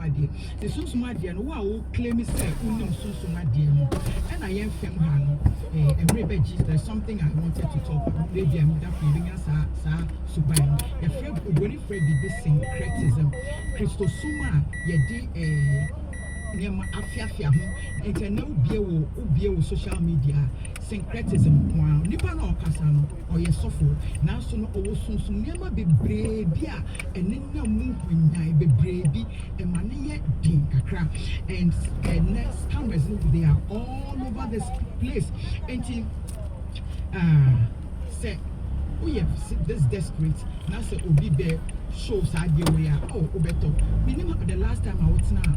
idea. The sunsun idea no wa claim say unim sunsun idea no. And I am fem hano. There's something I wanted to talk about. Maybe I'm that feeling as subai. Your friend when Fred be syncretism. Christosuma ye Nema afiafia ho ente na obie wo social media syncretism kwa nipa na okasa no oye sofo na so no owo sunsun nema bebre bia ene na mu hwanyan bebre bi e ma ne ye din kakra and next cameras they are all over this place enti say oh yeah this desperate na say obi be shows idea we are oh obeto minimum the last time I was now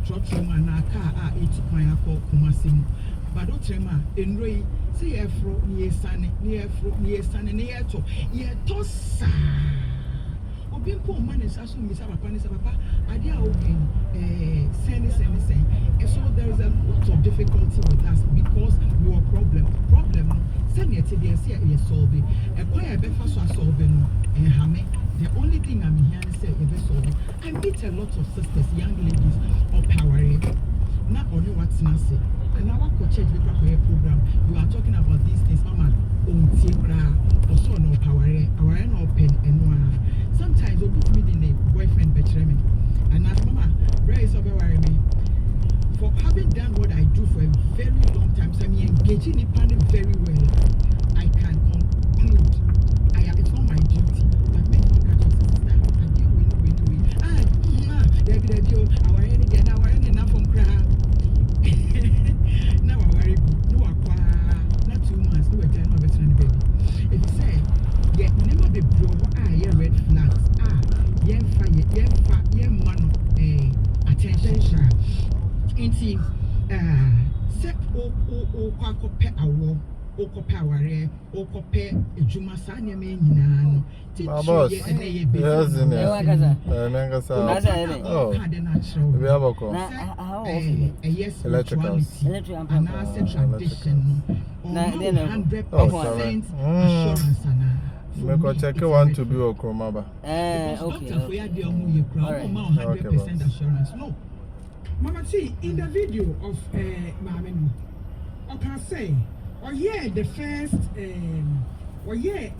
Trotman na car 8 kwan akọ Kumasi but don't trema enroi say efro ni esane ni eto ye to sa obi ko man asu mi sa papa ade a open send so there is a lot of difficulty with us because we are problem send it to the say e solve e kwa e be fa so solve no hame. The only thing I'm hearing say I meet a lot of sisters, young ladies, or power. Not only what's Nancy. And now I church with a program. You are talking about these things, Mama. Also no power. Our no pen and one. Sometimes we put me in a boyfriend betray me. And as Mama, where is over me? For having done what I do for a very long time, so I'm engaging in planning very well. I can conclude. It's not my duty. Our energy now from cry. Now I worry. No, not 2 months. No, I can't baby. If you say, yeah, never be broke. Red flags. Yeah, man, attention. Inti, set o pet a war. Okopaware okope ejuma sanya me nyina no titi ye ene ye be yes electrical tradition na 100% assurance ana me ko check want to be okroma ba okay for ya de omo ye kra 100% assurance no mama see in the video of mama no I can say oh yeah, the first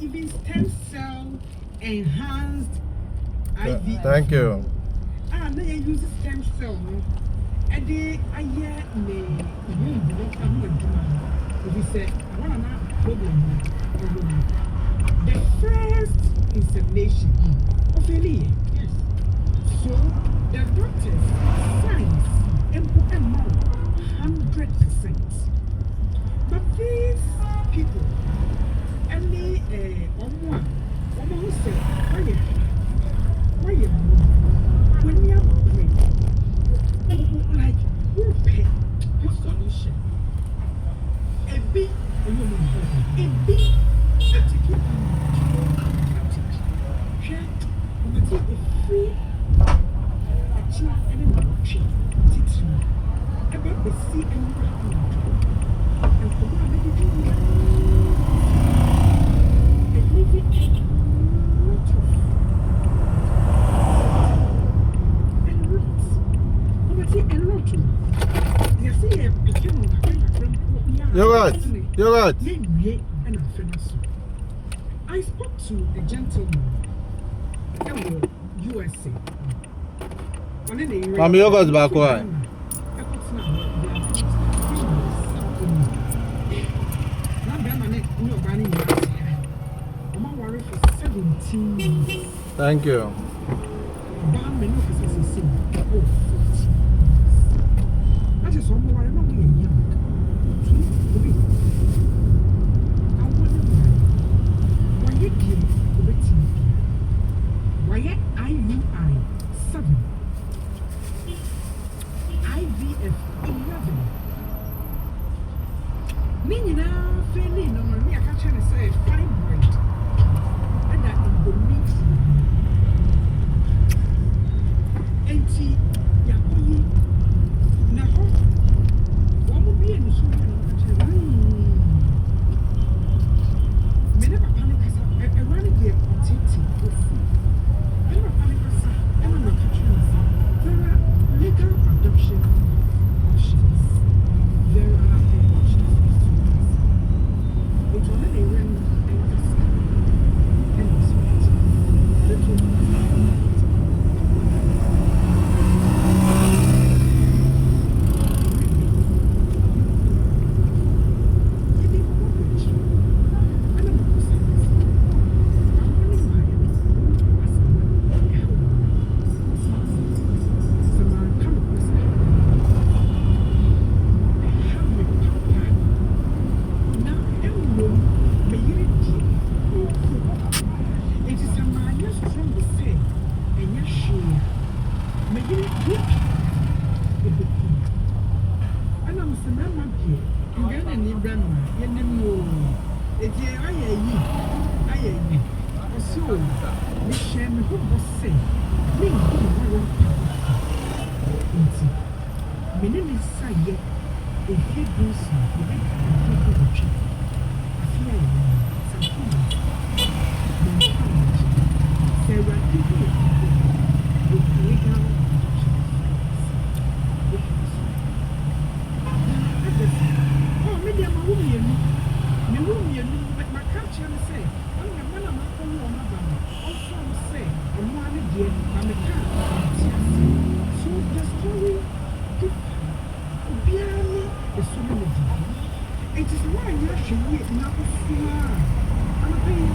even stem cell enhanced IV. Thank you. Now you use stem cell, no? And they me if you say I want to problem. The first insemination of Eli. Yes. So the doctors science and 100%. But these people, any who say, why you when you are like who pay the solution? A big particular a free about the sea and You're right. I spoke to a gentleman in USA. I'm yogurt back why? Thank you. And I'm saying, I'm not here. I'm going to need them. You know, it's here. I so, we share me who was say, me who my name is Saye. If he goes, you make a trip. I feel something. There are people with legal oh, maybe I'm a woman. But my culture say, I'm a man of my own woman. Also, say, I'm one again, I'm a cat. So the story, is so many. It is why you should wait now. I'm paying.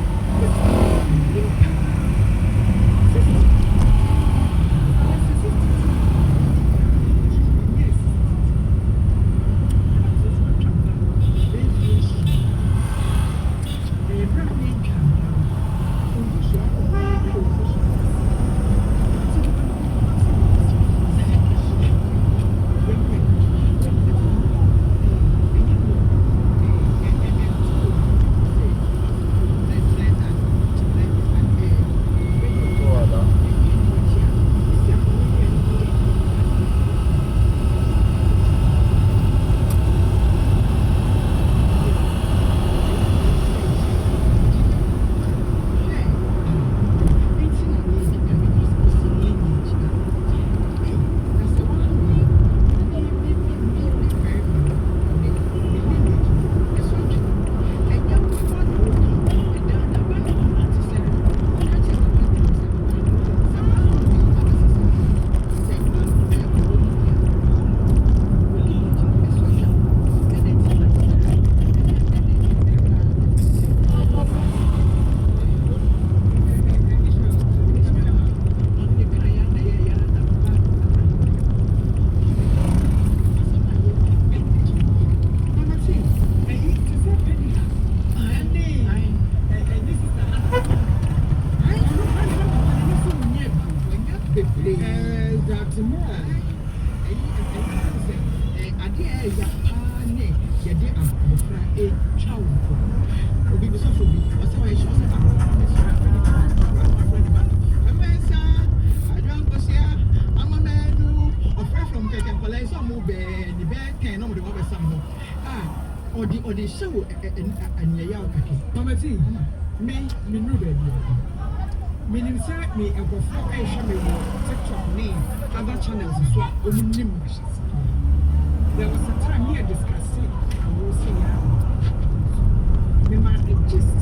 Or the show and Yao Kaki. Mama T, me, no baby. Meaning, sir, me, and for 4 TikTok name, other channels as well. There was a time here discussing, I will say, the man just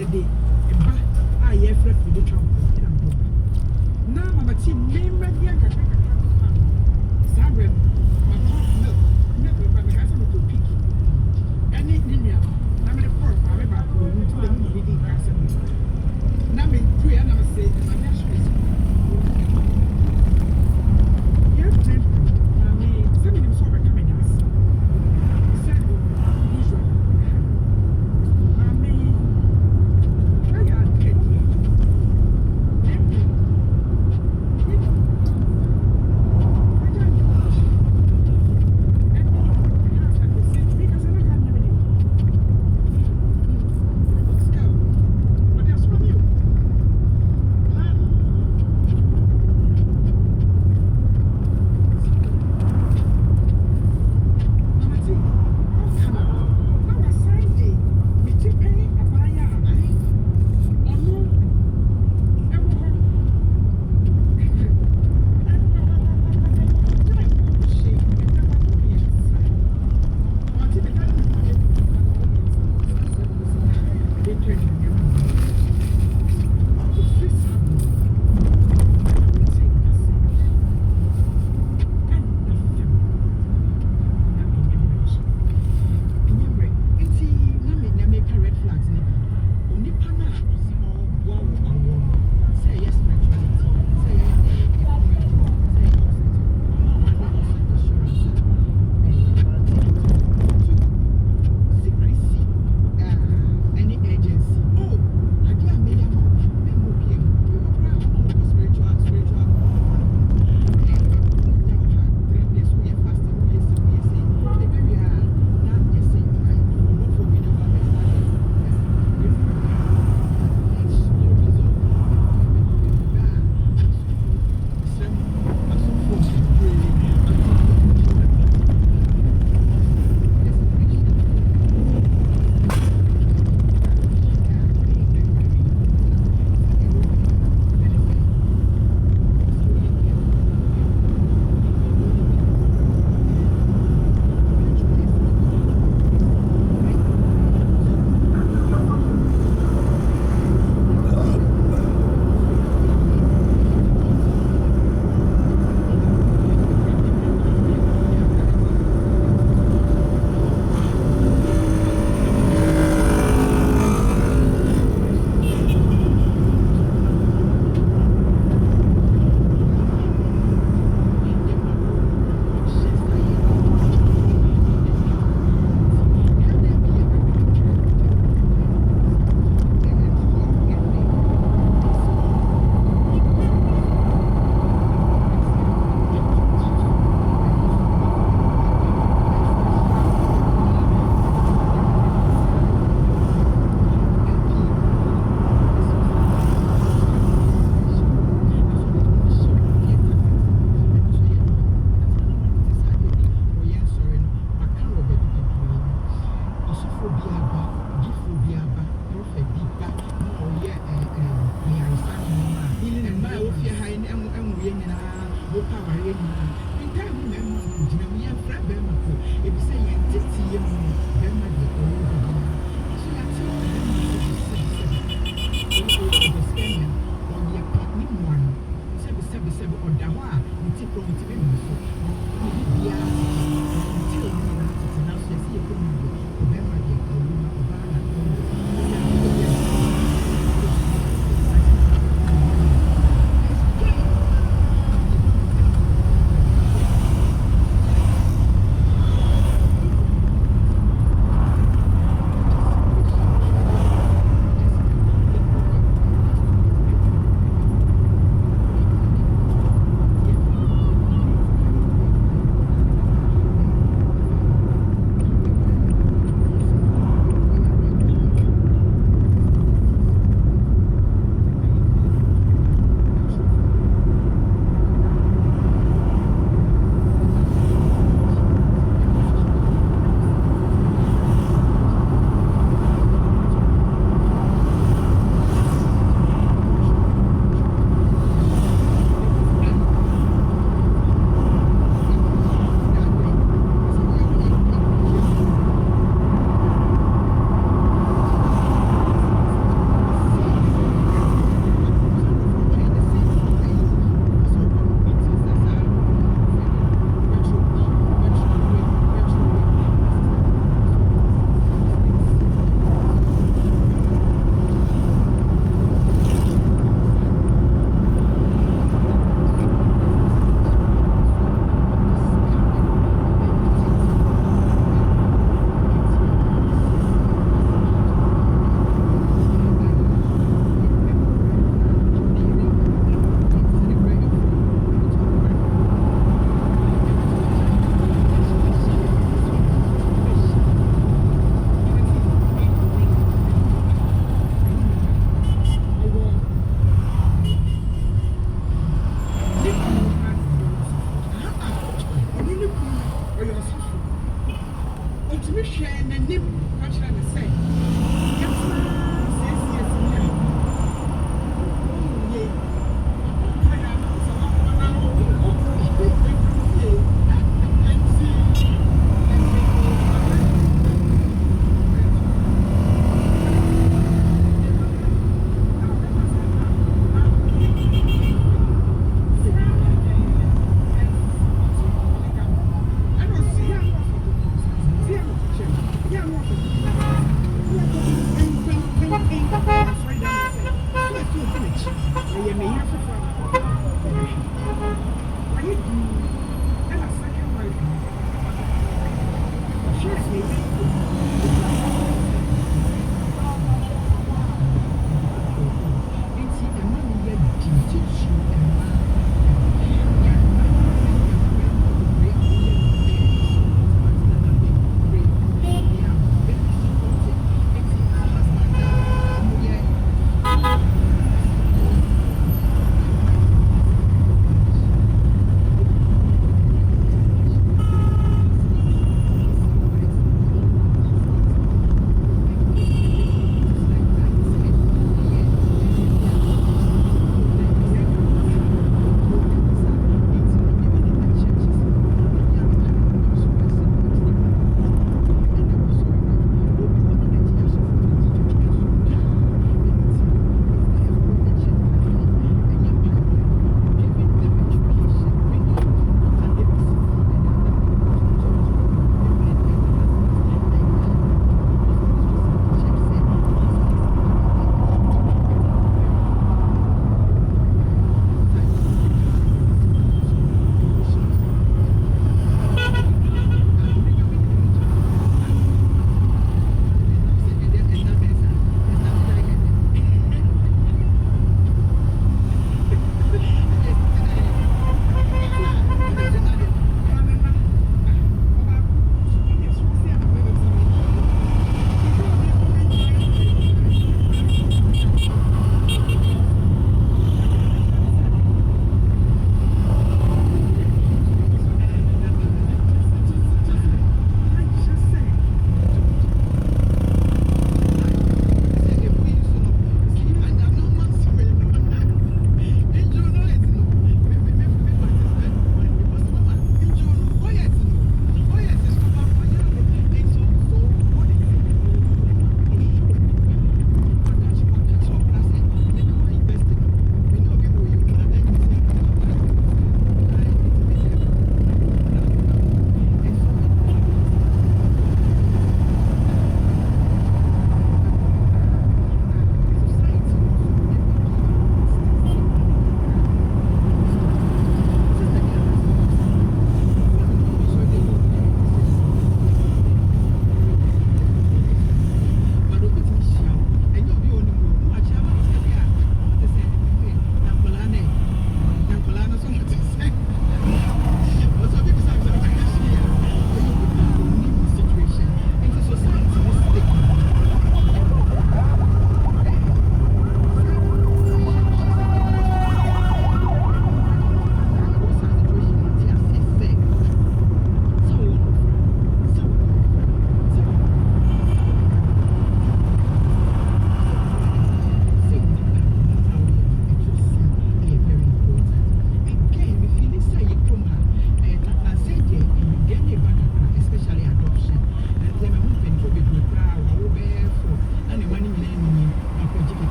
a bit.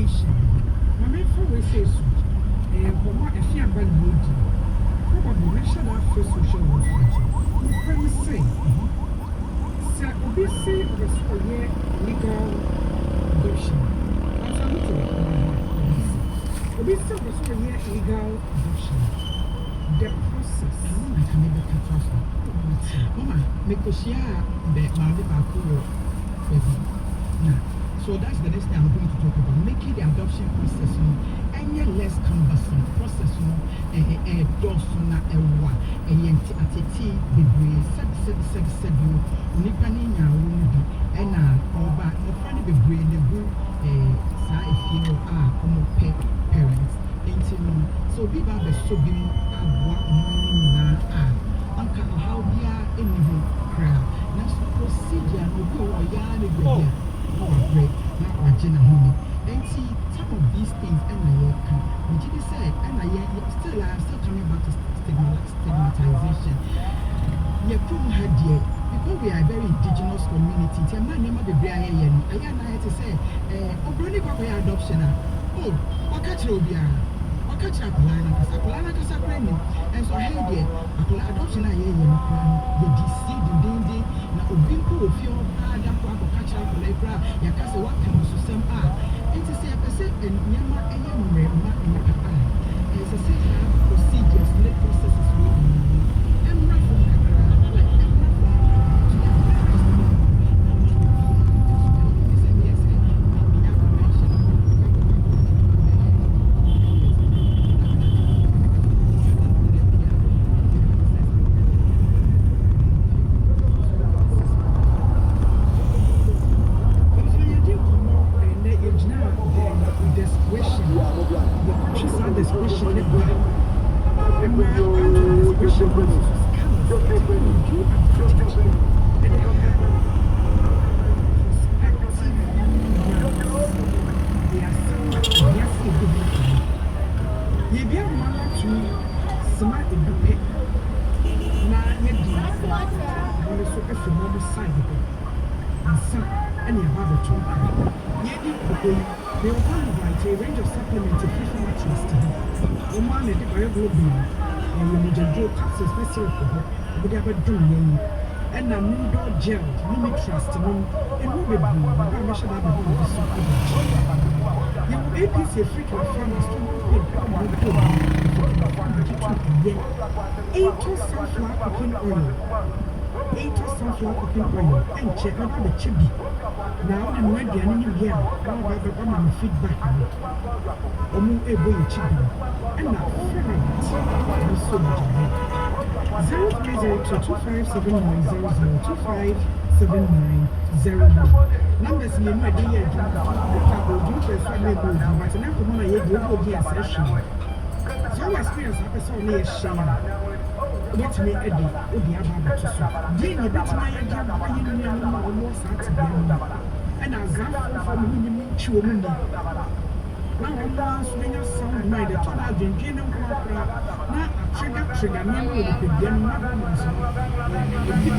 information. My main for we say so. But if you are bad mood, probably we should have first social welfare. Let me say, sir, we say the school year legal adoption. As I'm we say the school year legal adoption. The process. I can never catch off. Mama, make a share the Maldi Bakuro. So that's the next thing I'm going to talk about. Making the adoption process any less cumbersome process a dosuna a wa a yenti ateti bebre said you nipani nya wudi ena oba no fani bebre ne bu sa if you are parents enti no so bi ba be so bi mu abwa na anka how bia eni ho kra na so procedure no go o ya ne be great na wagina ho enti some of these things and I said and I'm still coming back to stigmatization. Yeah, because we are a very indigenous community. Tell my name of the Brian. I am to say, adoption. Oh, what catch Robia? What catch a plan? And so I had adoption. I hear you deceive in danger. Now, Obinko, if you're bad, catch up for Lebra, your castle, what can you some are? And to say, I said, and Yama and Yama in the Papa. As I said, procedures, let processes really. I'm not from Accra, like I'm not and I'm no gel, no trust, no, and no baby, I'm sure that will be so good. You APC frequent farmers to 8 sunflower cooking oil. 8 sunflower cooking oil, and check out the chibi. Now, I'm ready, and you hear, I'm feedback. Omu ebo chibi, and now, I'm so much. 0302257900 numbers me no dey here do person me go but na ko na ye go be a session so experience a person na share what me edi obi aba to so dey ni bet na ye dey ba ye ni no almost at the and azam for me ni chiwo mu ni na one so many sound mind the total drinking and na trigger me no be the na na so the big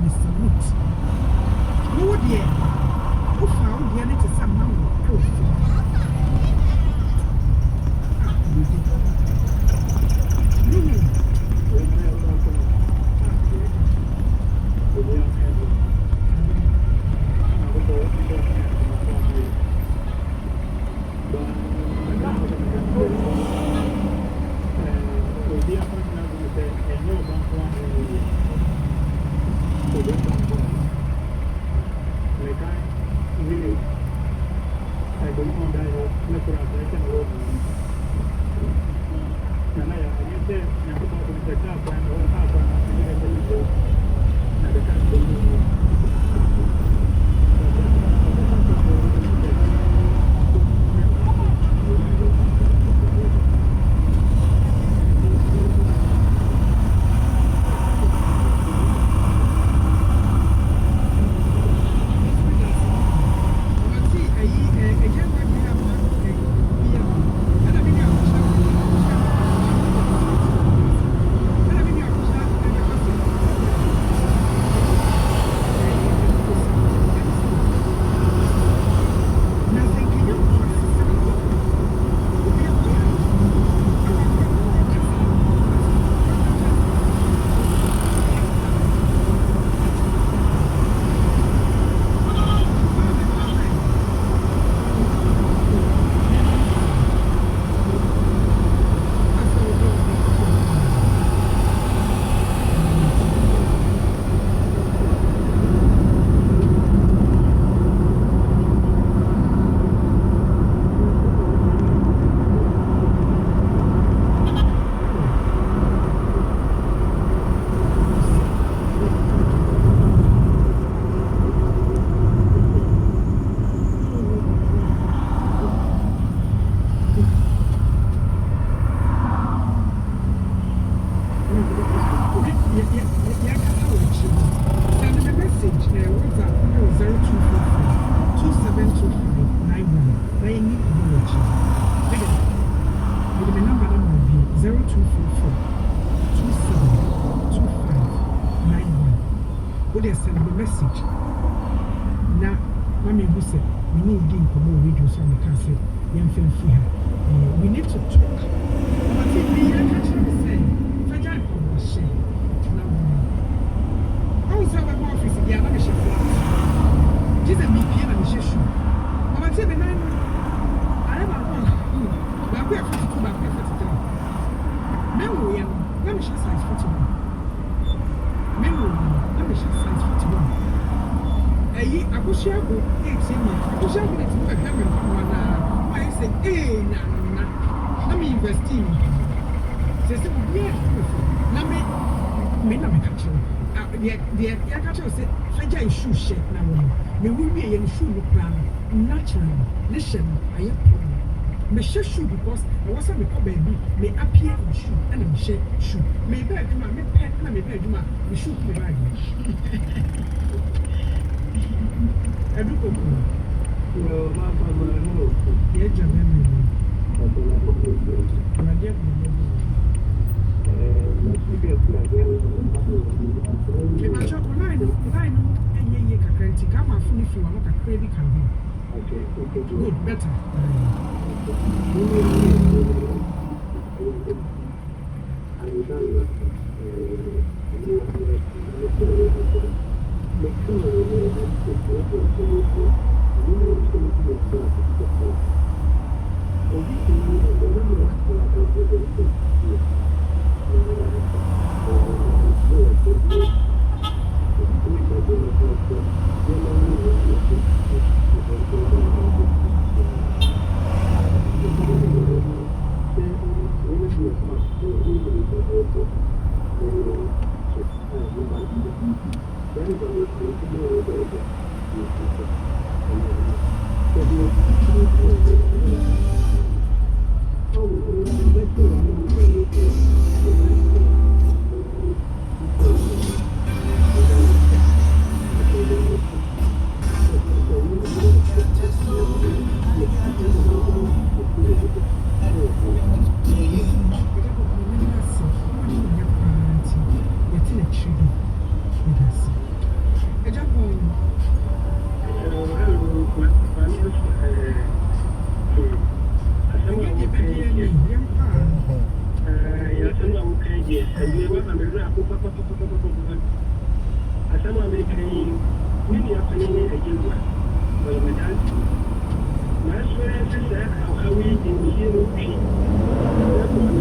me salute. No dear. Who found the other to some man? Message. Now, Mammy who said, we need to come on radio so we can say, young film here. We need to talk. But if we are catching the same, Fajan or share. Now, also, our office, the other mission flat. Just a big piano mission. But I tell the man, I have a one. But we are 52 by 53. Memory, let me show size 41. Memory, let me show size 41. I wish I would 18 years. I wish I would have a woman. I say, eh, let me invest in you. Says, yes, let me not catch you. The catcher said, Faja shoe shed now. May we be a shoe plan. Naturally, listen, I am me share shoe because I was a baby may appear in shoe and I'm share shoe. May bed my pet and may bed my shoe me bag. I do go. Well, no. Yeah, Jamie. Good, better. many of the agents were medals. That's where I said, how we in zero feet. Therefore,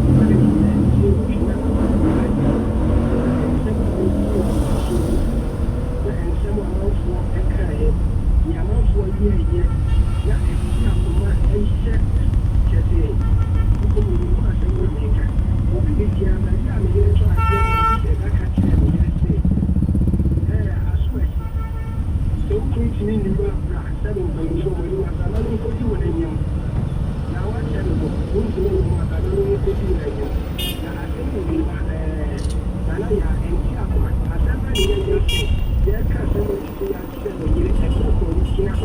and some amount for a cry, the amount for a year, not a year, and set, just a maker. What is the other time you try to get a catch and I swear. Don't preach me in the world, seven points over you as another for you and you. Now I tell you, who's the name of the little city like you? Now I think we are Nalaya and Chapman. I said, I didn't just say, their cousin is to us 7 years ago for this now.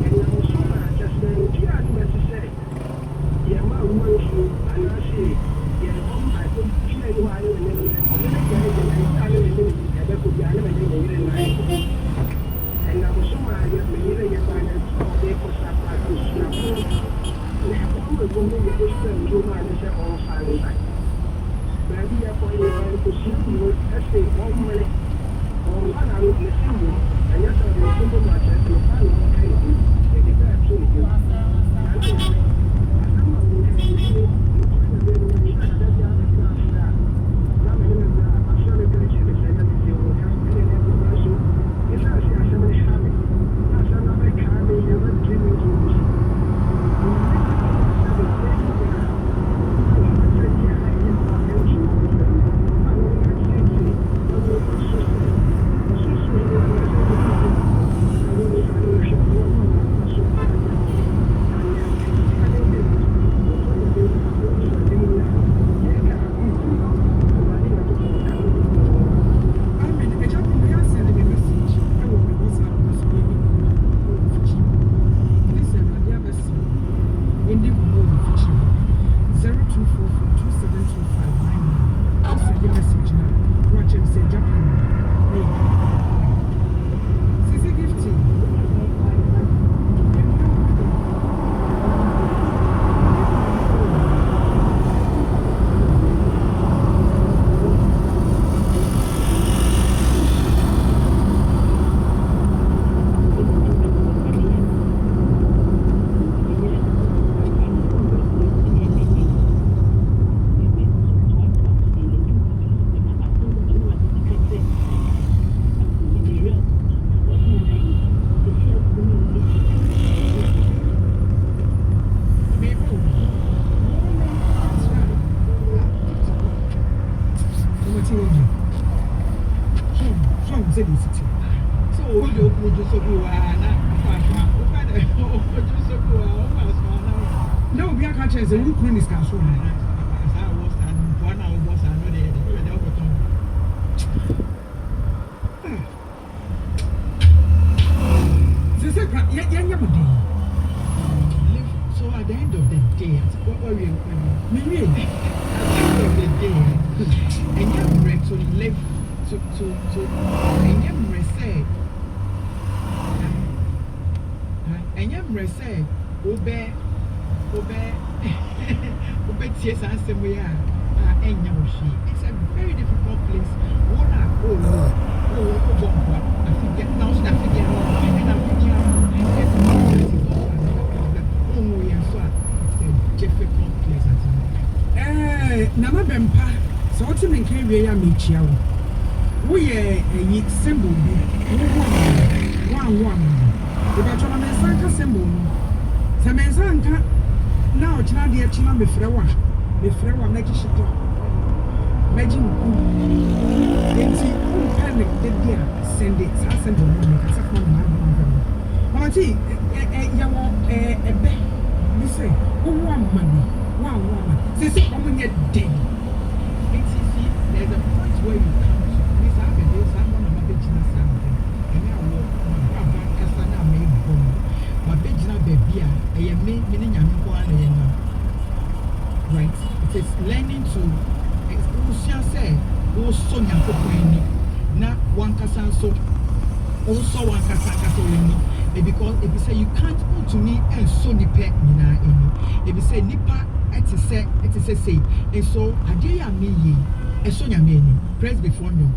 And now, so I just said, if you had necessary, yeah, my words, and I say, yeah, I don't feel you are in the and I was so mad at me, you find it all day for sacrifice. I'm going to spend 2 months on Friday. Maybe I find it to see you as a 1 minute or 1 hour in the single, and yes, I'm a simple match at the final okay. They get back to you. No, we are catching the root cream is castle. So at the end of the day, what were you maybe at the end of the day, and you're ready to live and you're ready and you're ready obey tears and some way it's a very difficult place. What are I forget now and I'm it's a difficult place. Nama Bempa, so what's in Kavia Michio? We a symbol, one. The Bachelor symbol. Samezanka now, it's not the China before make it Imagine, panic, send it, send you say, one money, one woman. They say, woman, you're dead. There's a point where you come to. Miss Abby, someone on my business something. And now, my brother, Cassandra made home. My business baby, I am meaning I'm right. It is learning to say, oh, so now one Cassan so also one Cassan because if you say you can't go to me and so nipe if you say nipa it is say and so I dare me ye and so press before you.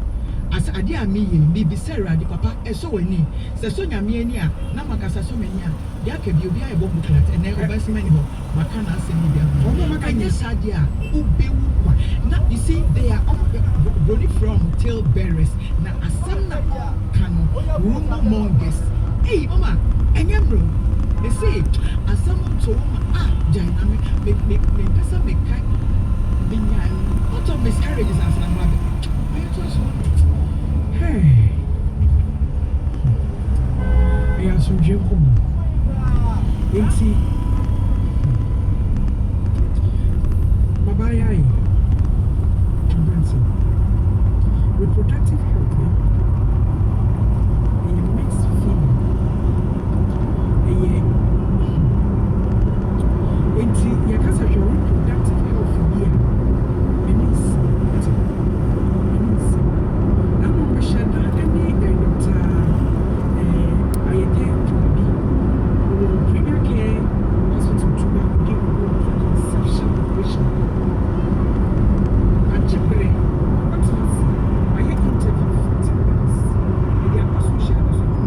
I as idea me be Sarah the papa so any so nyame ani a na makasa so many a dia ka bi obi a ebo buklat and then obasi many ho makana asemi bia omo makanya sadia ubewu kwa na you see they are body from tail bearers na asam na kano rumor mongers hey mama enyembro they say asam to jana me pesa me kai binya what of miscarriages as na mother hey I am so joking. Enti Babaya Branson reproductive health a mixed feeling enti yakasa your reproductive health here means I'm not sure that any doctor I attend premier care hospital to give conception operation. And Jibbre, what is I had interview 40 minutes. And they are also shared as well.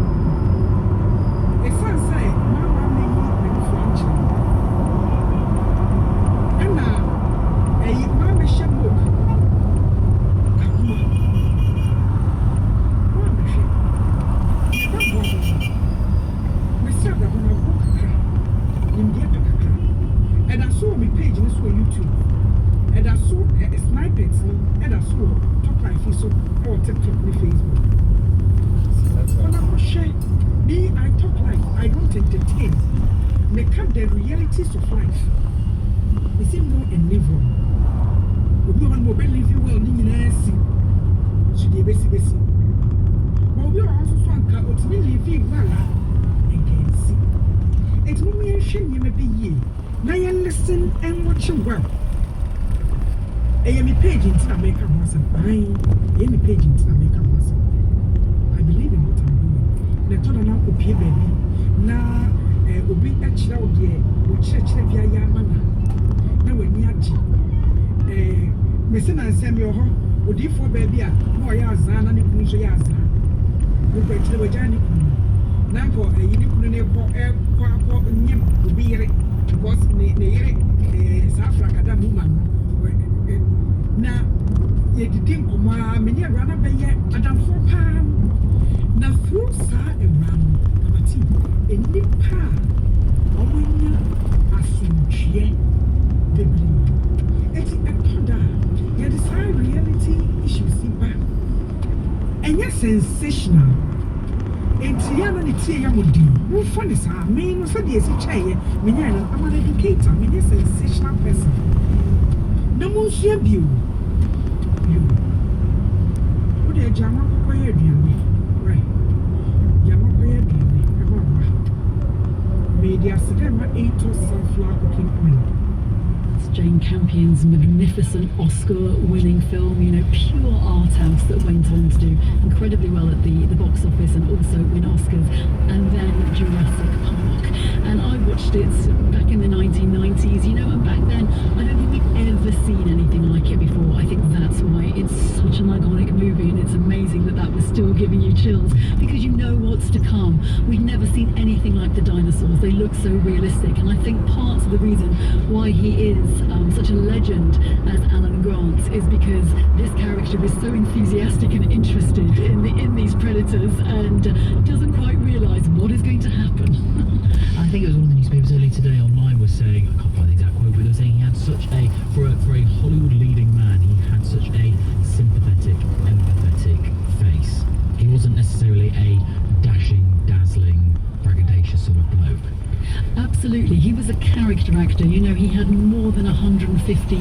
A son said, Mama made me French. And now, a Mama Shabuk. And I saw my page on YouTube. And I saw snipers and I saw top life so or TikTok and Facebook. When I share me, I talk life, I don't entertain. Make up the realities of life. We see more and live on. We want to live you well, should be basic. But we are also so to live well and see. It's mommy and shame you may be ye. Now you listen and watch you well. I am a page into America once and I am a page into America once. I believe in what I'm doing. The total now could be a baby. Now, will be a child here, which church of Yamana. Now, when you are Missing and Samuel, would you for baby? No, Yazan and the Kunja Yazan. We break the Wajani. Now, for a unique will be because South Africa woman. Now, you didn't come on, many rather be yet, Madame Fopam. Now, through Sa and Ram, Abati, and Nipa, or when you are so the blue. It's a conda, you decide reality issues, and you're sensational. Enti ya na ne tie ya modi wo fa ne sa me no so de esi chaye me nya no am an educator me ne sensational person na mo nsia bio wo de jama ko ye aduane right jama ko ye aduane e ba ba media cinema 8 sunflower cooking oil. Jane Campion's magnificent Oscar-winning film, you know, pure art house that went on to do incredibly well at the box office and also win Oscars, and then Jurassic Park. And I watched it back in the 1990s, you know, and back then I don't think we'd ever seen anything like it before. I think that's why it's such an iconic movie, and it's amazing that was still giving you chills, because you know what's to come. We've never seen anything like the dinosaurs. They look so realistic, and I think part of the reason why he is such a legend as Alan Grant is because this character is so enthusiastic and interested in these predators and doesn't quite realise what is going to happen. I think it was one of the newspapers earlier today online was saying, I can't find the exact quote, but they were saying he had such a, for a Hollywood leading man, he had such a sympathetic, empathetic face. He wasn't necessarily a dashing, dazzling, braggadocious sort of bloke. Absolutely, he was a character actor. You know, he had more than 150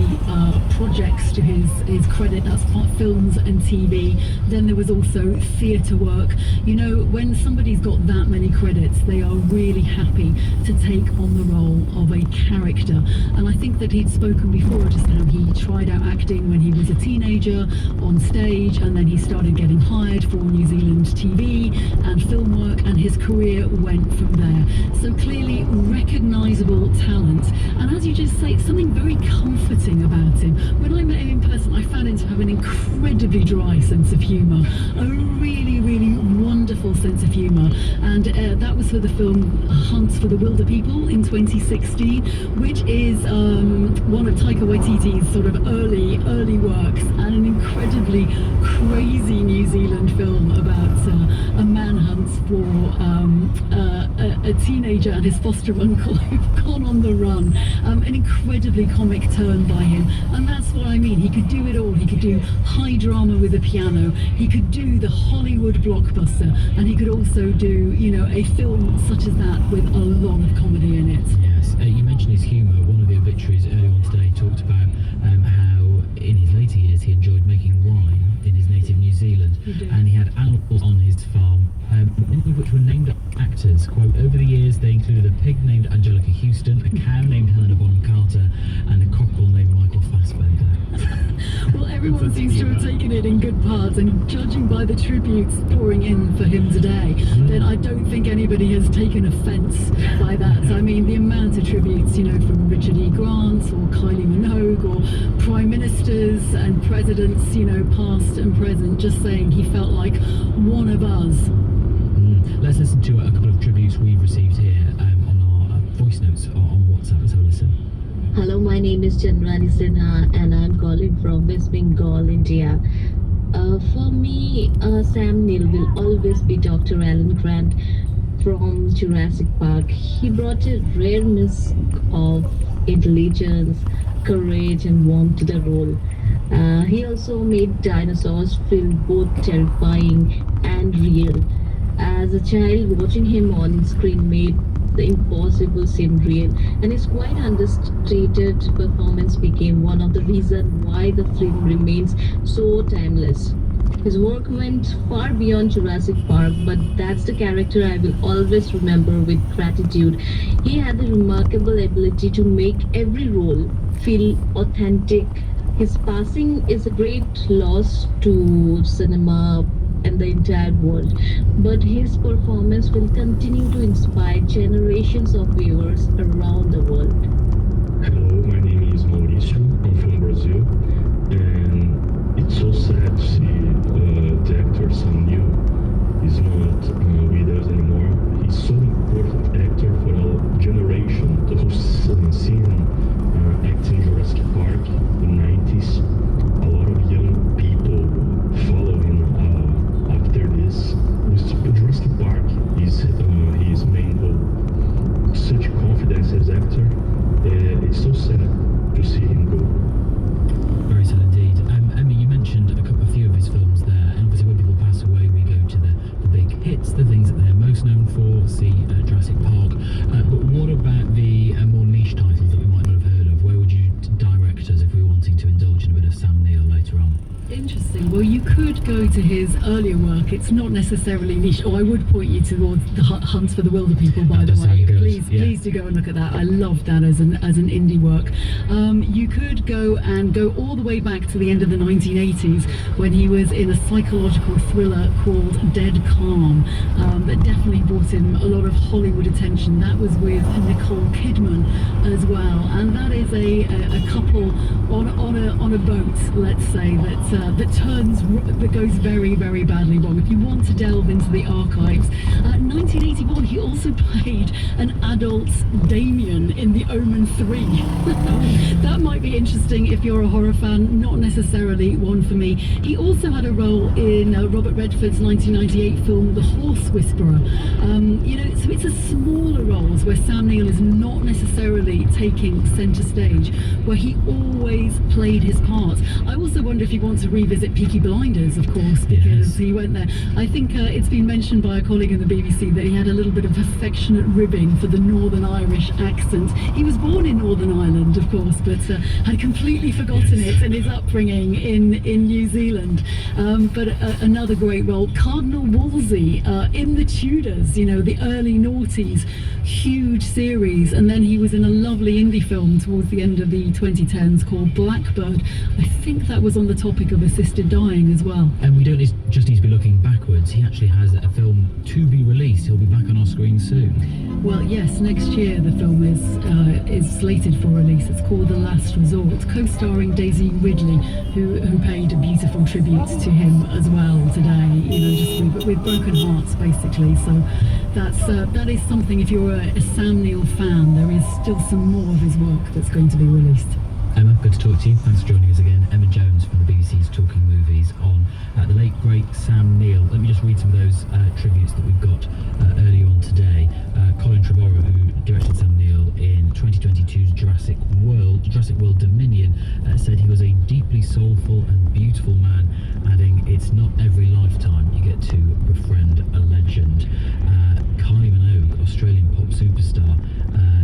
projects to his credit. That's films and TV. Then there was also theatre work. You know, when somebody's got that many credits, they are really happy to take on the role of a character. And I think that he'd spoken before just how he tried out acting when he was a teenager on stage, and then he started getting hired for New Zealand TV and film work, and his career went from there. So clearly unrecognisable talent. And as you just say, something very comforting about him. When I met him in person, I found him to have an incredibly dry sense of humour, a really, really wonderful sense of humour. And that was for the film Hunt for the Wilder People in 2016, which is one of Taika Waititi's sort of early works, and an incredibly crazy New Zealand film about a man hunts for a teenager and his foster uncle who've gone on the run. An incredibly comic turn by him, and that's what I mean. He could do it all. He could do high drama with a piano, he could do the Hollywood blockbuster, and he could also do, you know, a film such as that with a lot of comedy in it. Yes, you mentioned his humour. One of the obituaries earlier on today talked about how in his later years he enjoyed making wine in his native New Zealand, and he had animals on his farm, many of which were named actors. Quote, over the years they included a pig named Angelica Houston, a cow named Helena Bonham Carter, and a cockerel named Michael Fassbender. Well, everyone seems to have taken it in good parts, and judging by the tributes pouring in for him today, then I don't think anybody has taken offence by that. I mean, the amount of tributes, you know, from Richard E. Grant or Kylie Minogue or prime ministers and presidents, you know, past and present, just saying he felt like one of us. Let's listen to a couple of tributes we've received here on our voice notes on WhatsApp. Let's have a listen. Hello, my name is Chandrani Sinha and I'm calling from West Bengal, India. For me, Sam Neill will always be Dr. Alan Grant from Jurassic Park. He brought a rare mix of intelligence, courage and warmth to the role. He also made dinosaurs feel both terrifying and real. As a child, watching him on screen made the impossible seem real, and his quite understated performance became one of the reasons why the film remains so timeless. His work went far beyond Jurassic Park, but that's the character I will always remember with gratitude. He had the remarkable ability to make every role feel authentic. His passing is a great loss to cinema and the entire world, but his performance will continue to inspire generations of viewers around the world. Hello, my name is Mauricio. I'm from Brazil, and it's so sad to see the actor Sam Neill is not with us anymore. He's so important actor for our generation. Those seen acting Jurassic Park in the 90s. A lot of young people follow him after this. With Jurassic Park is his main role. Such confidence as actor. It's so sad to see him go. Very sad indeed. Emmy, you mentioned a few of his films there, and obviously when people pass away we go to the big hits, the things that they're most known for, see Jurassic Park. But what about the more niche titles that we might not have heard of? Where would you direct us if we were wanting to indulge in a bit of Sam Neill later on? Interesting. Well, you could go to his earlier work. It's not necessarily niche. Oh, I would point you towards the Hunt for the Wilder People, by the way. Please do go and look at that. I love that as an indie work. You could go all the way back to the end of the 1980s when he was in a psychological thriller called Dead Calm. That definitely brought him a lot of Hollywood attention. That was with Nicole Kidman as well, and that is a couple on a boat, let's say, that goes very, very badly wrong. If you want to delve into the archives, 1981 he also played an adult Damien in The Omen 3. That might be interesting if you're a horror fan, not necessarily one for me. He also had a role in Robert Redford's 1998 film The Horse Whisperer. You know, so it's a smaller roles where Sam Neill is not necessarily taking centre stage, where he always played his part. I also wonder if you want to revisit Peaky Blinders, of course, because he went there. I think it's been mentioned by a colleague in the BBC that he had a little bit of affectionate ribbing for the Northern Irish accent. He was born in Northern Ireland, of course, but had completely forgotten it in his upbringing in New Zealand. But another great role, Cardinal Wolsey in The Tudors, you know, the early noughties, huge series, and then he was in a lovely indie film towards the end of the 2010s called Blackbird. I think that was on the topic of assisted dying as well. And we don't just need to be looking backwards. He actually has a film to be released. He'll be back on our screen soon. Well, yes, next year the film is slated for release. It's called The Last Resort, co-starring Daisy Ridley, who paid a beautiful tribute to him as well today. You know, just with broken hearts, basically. So that is something. If you're a Sam Neill fan, there is still some more of his work that's going to be released. Emma, good to talk to you. Thanks for joining us again. Emma Jones from the BBC's Talking Movies on the late, great Sam Neill. Let me just read some of those tributes that we've got earlier on today. Colin Trevorrow, who directed Sam Neill in 2022's Jurassic World Dominion, said he was a deeply soulful and beautiful man, adding, "It's not every lifetime you get to befriend a legend." Kylie Minogue, Australian pop superstar,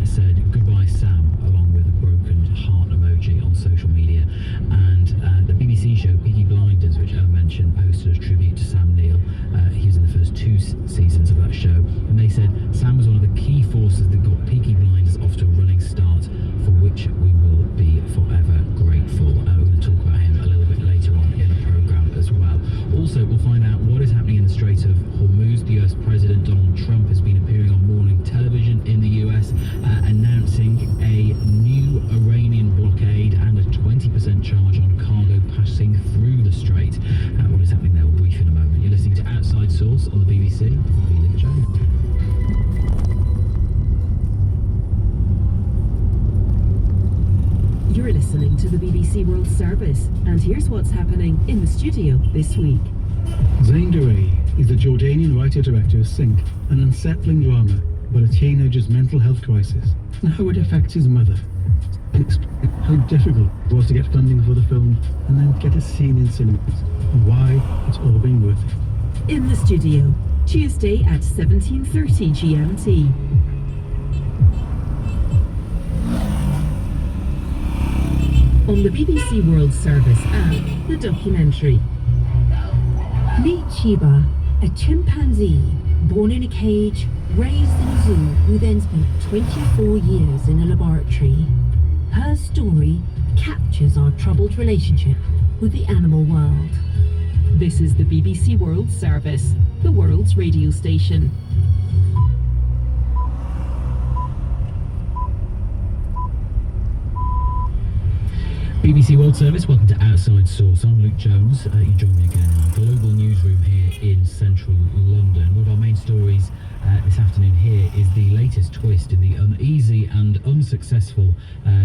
said, "Goodbye, Sam," along with a broken heart emoji on social media. And the BBC show Peaky Blinders, which Ellen mentioned, posted a tribute to Sam Neill. He was in the first 2 seasons of that show, and they said Sam was one of the key forces that got Peaky Blinders off to a running start, for which we will be forever grateful. We're going to talk about him a little bit later on in the programme as well. Also, we'll find out what is happening in the Strait of Hormuz. The US President Donald Trump has been appearing on morning television in the US, announcing a new Iranian blockade and a 20% charge on cargo passing through the strait. What is happening there? We'll brief in a moment. You're listening to Outside Source on the BBC. I'm Ian Jones. You're listening to the BBC World Service, and here's what's happening in the studio this week. Zain Durrani is the Jordanian writer-director of Sync, an unsettling drama about a teenager's mental health crisis and how it affects his mother. And how difficult it was to get funding for the film and then get a scene in cinemas, and why it's all been worth it. In the studio, Tuesday at 17:30 GMT. On the BBC World Service app, the documentary. Meet Chiba, a chimpanzee born in a cage, raised in a zoo, who then spent 24 years in a laboratory. Her story captures our troubled relationship with the animal world. This is the BBC World Service, the world's radio station. BBC World Service, welcome to Outside Source. I'm Luke Jones. You join me again in our global newsroom here in central London. One of our main stories this afternoon here is the latest twist in the uneasy and unsuccessful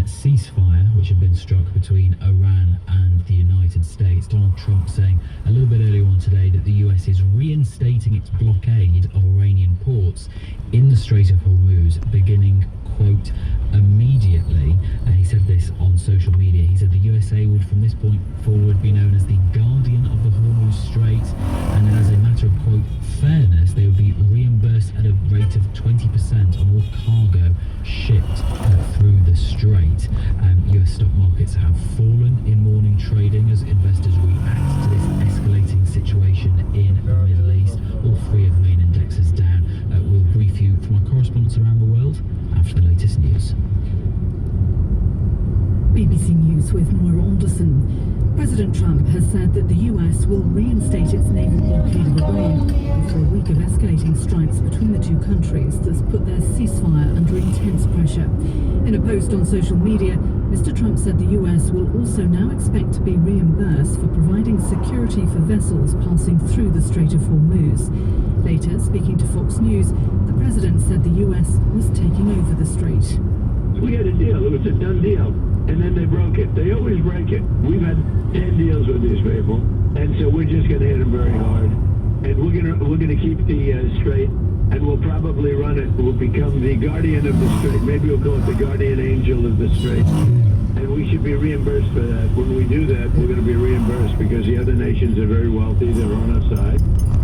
ceasefire which had been struck between Iran and the United States. Donald Trump saying a little bit earlier on today that the US is reinstating its blockade of Iranian ports in the Strait of Hormuz, beginning, quote, immediately. He said this on social media. He said the USA would from this point forward be known as the guardian of the Hormuz Strait, and as a matter of, quote, fairness, they would be reimbursed at a rate of 20% on all cargo shipped through the strait. US stock markets have fallen in morning trading as investors react to this escalating situation in the Middle East. All 3 of the main indexes down. We'll brief you from our correspondents around the world after the latest news. BBC News with Moira Alderson. President Trump has said that the US will reinstate its naval blockade of Iran after a week of escalating strikes between the 2 countries that's put their ceasefire under intense pressure. In a post on social media, Mr. Trump said the US will also now expect to be reimbursed for providing security for vessels passing through the Strait of Hormuz. Later, speaking to Fox News, the president said the US was taking over the strait. We had a deal. It was a done deal. And then they broke it. They always break it. We've had 10 deals with these people, and so we're just going to hit them very hard. And we're gonna keep the strait, and we'll probably run it. We'll become the guardian of the strait. Maybe we'll call it the guardian angel of the strait. And we should be reimbursed for that. When we do that, we're going to be reimbursed because the other nations are very wealthy. They're on our side.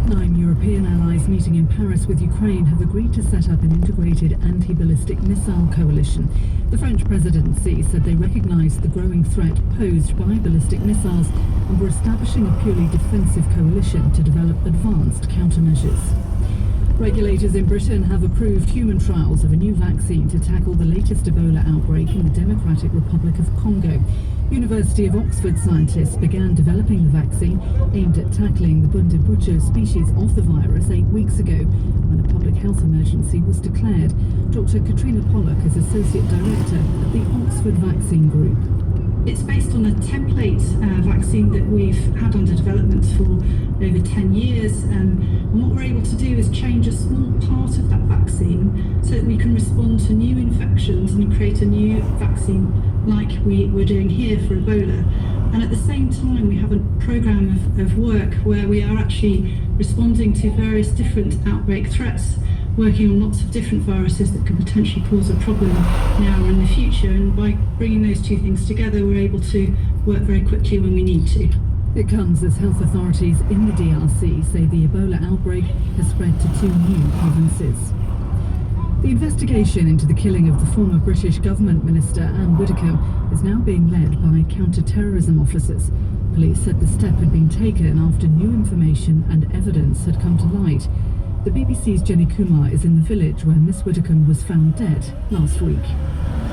9 European allies meeting in Paris with Ukraine have agreed to set up an integrated anti-ballistic missile coalition. The French presidency said they recognise the growing threat posed by ballistic missiles and were establishing a purely defensive coalition to develop advanced countermeasures. Regulators in Britain have approved human trials of a new vaccine to tackle the latest Ebola outbreak in the Democratic Republic of Congo. University of Oxford scientists began developing the vaccine aimed at tackling the Bundibugyo species of the virus 8 weeks ago when a public health emergency was declared. Dr. Katrina Pollock is Associate Director at the Oxford Vaccine Group. It's based on a template vaccine that we've had under development for over 10 years. And what we're able to do is change a small part of that vaccine so that we can respond to new infections and create a new vaccine like we're doing here for Ebola. And at the same time, we have a program of work where we are actually responding to various different outbreak threats, working on lots of different viruses that could potentially cause a problem now or in the future. And by bringing those two things together, we're able to work very quickly when we need to. It comes as health authorities in the DRC say the Ebola outbreak has spread to 2 new provinces. The investigation into the killing of the former British government minister Anne Widdecombe is now being led by counter-terrorism officers. Police said the step had been taken after new information and evidence had come to light. The BBC's Jenny Kumar is in the village where Miss Widdecombe was found dead last week.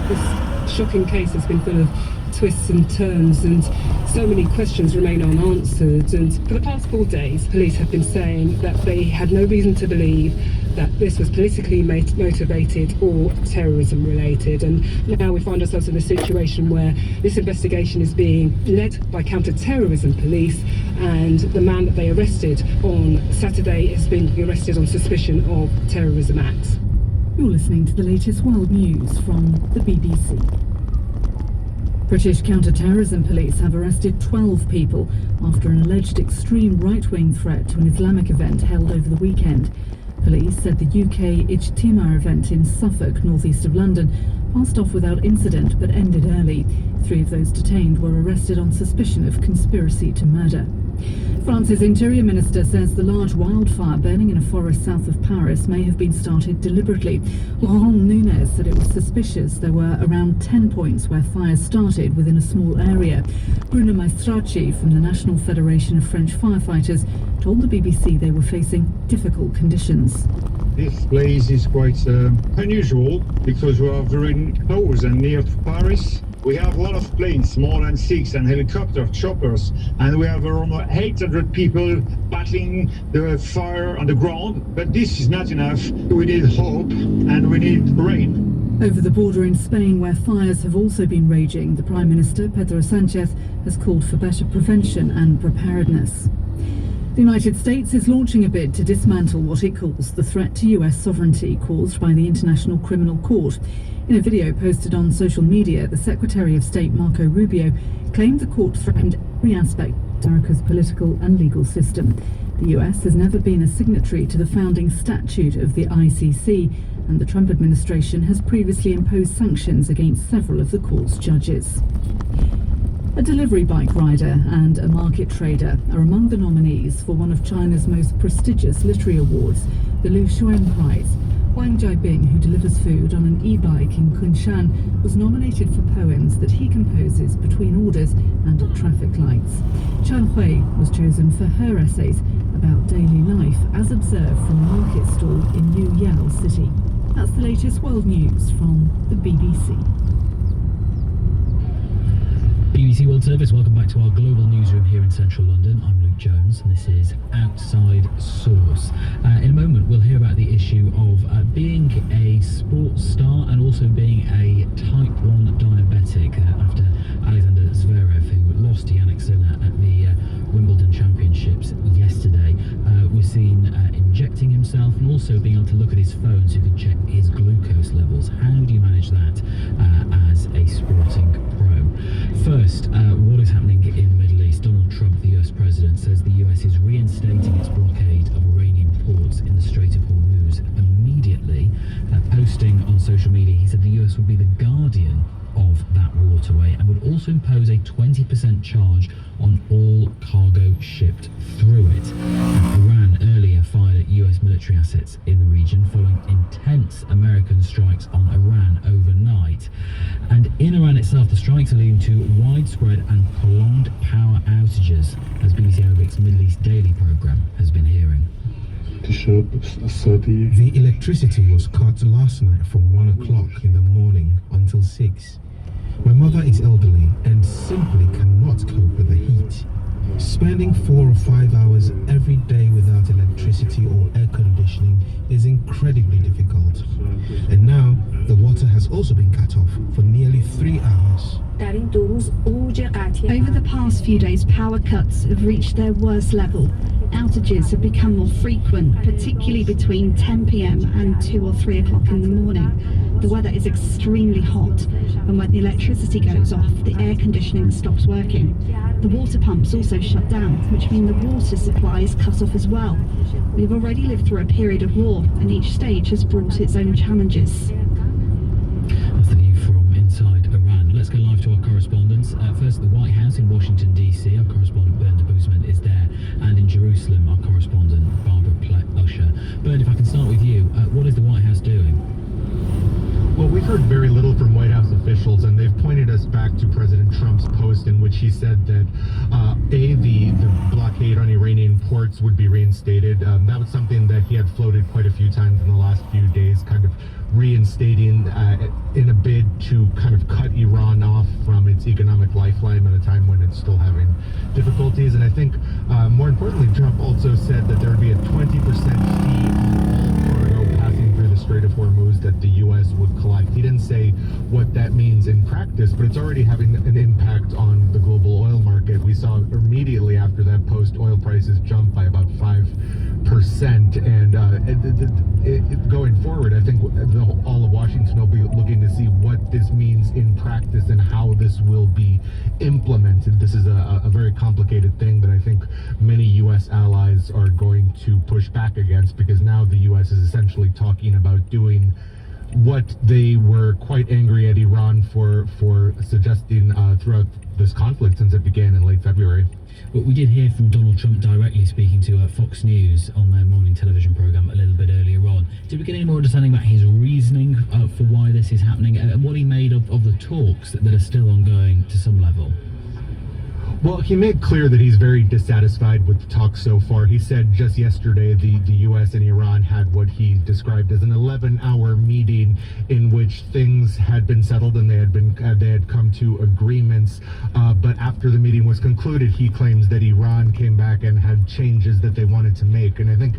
This shocking case has been full of twists and turns, and so many questions remain unanswered. And for the past 4 days, police have been saying that they had no reason to believe that this was politically motivated or terrorism related. And now we find ourselves in a situation where this investigation is being led by counter-terrorism police, and the man that they arrested on Saturday is being arrested on suspicion of terrorism acts. You're listening to the latest world news from the BBC. British counter-terrorism police have arrested 12 people after an alleged extreme right-wing threat to an Islamic event held over the weekend. Police said the UK Ijtima event in Suffolk, northeast of London, passed off without incident but ended early. 3 of those detained were arrested on suspicion of conspiracy to murder. France's Interior Minister says the large wildfire burning in a forest south of Paris may have been started deliberately. Laurent Nunez said it was suspicious there were around 10 points where fires started within a small area. Bruno Maestracci from the National Federation of French Firefighters told the BBC they were facing difficult conditions. This place is quite unusual because we are very close and near to Paris. We have a lot of planes, more than 6, and helicopter choppers, and we have around 800 people battling the fire on the ground. But this is not enough. We need hope and we need rain. Over the border in Spain, where fires have also been raging, the Prime Minister, Pedro Sánchez, has called for better prevention and preparedness. The United States is launching a bid to dismantle what it calls the threat to US sovereignty caused by the International Criminal Court. In a video posted on social media, the Secretary of State Marco Rubio claimed the court threatened every aspect of America's political and legal system. The US has never been a signatory to the founding statute of the ICC, and the Trump administration has previously imposed sanctions against several of the court's judges. A delivery bike rider and a market trader are among the nominees for one of China's most prestigious literary awards, the Lu Xun Prize. Wang Jiabing, who delivers food on an e-bike in Kunshan, was nominated for poems that he composes between orders and at traffic lights. Chen Hui was chosen for her essays about daily life as observed from a market stall in New Yao City. That's the latest world news from the BBC. BBC World Service, welcome back to our global newsroom here in central London. I'm Luke Jones and this is Outside Source. In a moment we'll hear about the issue of being a sports star and also being a type 1 diabetic after Alexander Zverev, who lost to Yannick Sinner at the Wimbledon Championships yesterday, was seen injecting himself and also being able to look at his phone so he could check his glucose levels. How do you manage that as a sporting pro? First, what is happening in the Middle East? Donald Trump, the US president, says the US is reinstating its blockade of Iranian ports in the Strait of Hormuz immediately. Posting on social media, he said the US would be the guardian of that waterway and would also impose a 20% charge on all cargo shipped through it. Iran earlier fired at US military assets in the region following intense American strikes on Iran overnight. And in Iran itself, the strikes are leading to widespread and prolonged power outages, as BBC Arabic's Middle East Daily programme has been hearing. The Bishop Sadi. The electricity was cut last night from 1 o'clock in the morning until 6. My mother is elderly and simply cannot cope with the heat. Spending 4 or 5 hours every day without electricity or air conditioning is incredibly difficult. And now, the water has also been cut off for nearly 3 hours. Over the past few days, power cuts have reached their worst level. Outages have become more frequent, particularly between 10 p.m. and 2 or 3 o'clock in the morning. The weather is extremely hot, and when the electricity goes off, the air conditioning stops working. The water pumps also shut down, which means the water supply is cut off as well. We've already lived through a period of war, and each stage has brought its own challenges. That's the view from inside Iran. Let's go live to our correspondents. First, the White House in Washington, D.C. Our correspondent Bernd Boozman is there. And in Jerusalem, our correspondent Barbara Usher. Bernd, if I can start with you, what is the White House doing? Well, we've heard very little from White House officials, and they've pointed us back to President Trump's post in which he said that, the blockade on Iranian ports would be reinstated. That was something that he had floated quite a few times in the last few days, kind of reinstating in a bid to kind of cut Iran off from its economic lifeline at a time when it's still having difficulties. And I think, more importantly, Trump also said that there would be a 20% fee on all cargo passing through the Strait of Hormuz that the U.S. would collect. He didn't say what that means in practice, but it's already having an impact on the global oil market. We saw immediately after that post, oil prices jump by about 5%. And going forward, I think all of Washington will be looking to see what this means in practice and how this will be implemented. This is a very complicated thing that I think many U.S. allies are going to push back against, because now the U.S. is essentially talking about doing what they were quite angry at Iran for suggesting throughout this conflict since it began in late February. But we did hear from Donald Trump directly speaking to Fox News on their morning television program a little bit earlier on. Did we get any more understanding about his reasoning for why this is happening and what he made of the talks that are still ongoing to some level? Well, he made clear that he's very dissatisfied with the talks so far. He said just yesterday the U.S. and Iran had what he described as an 11-hour meeting in which things had been settled and they had come to agreements. But after the meeting was concluded, he claims that Iran came back and had changes that they wanted to make. And I think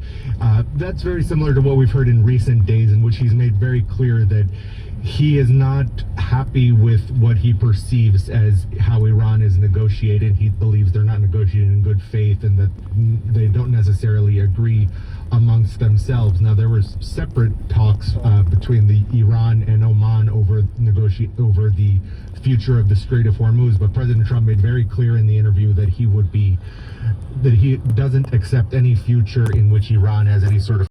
that's very similar to what we've heard in recent days, in which he's made very clear that he is not happy with what he perceives as how Iran is negotiating. He believes they're not negotiating in good faith and that they don't necessarily agree amongst themselves. Now, there were separate talks between the Iran and Oman over the future of the Strait of Hormuz, but President Trump made very clear in the interview that he doesn't accept any future in which Iran has any sort of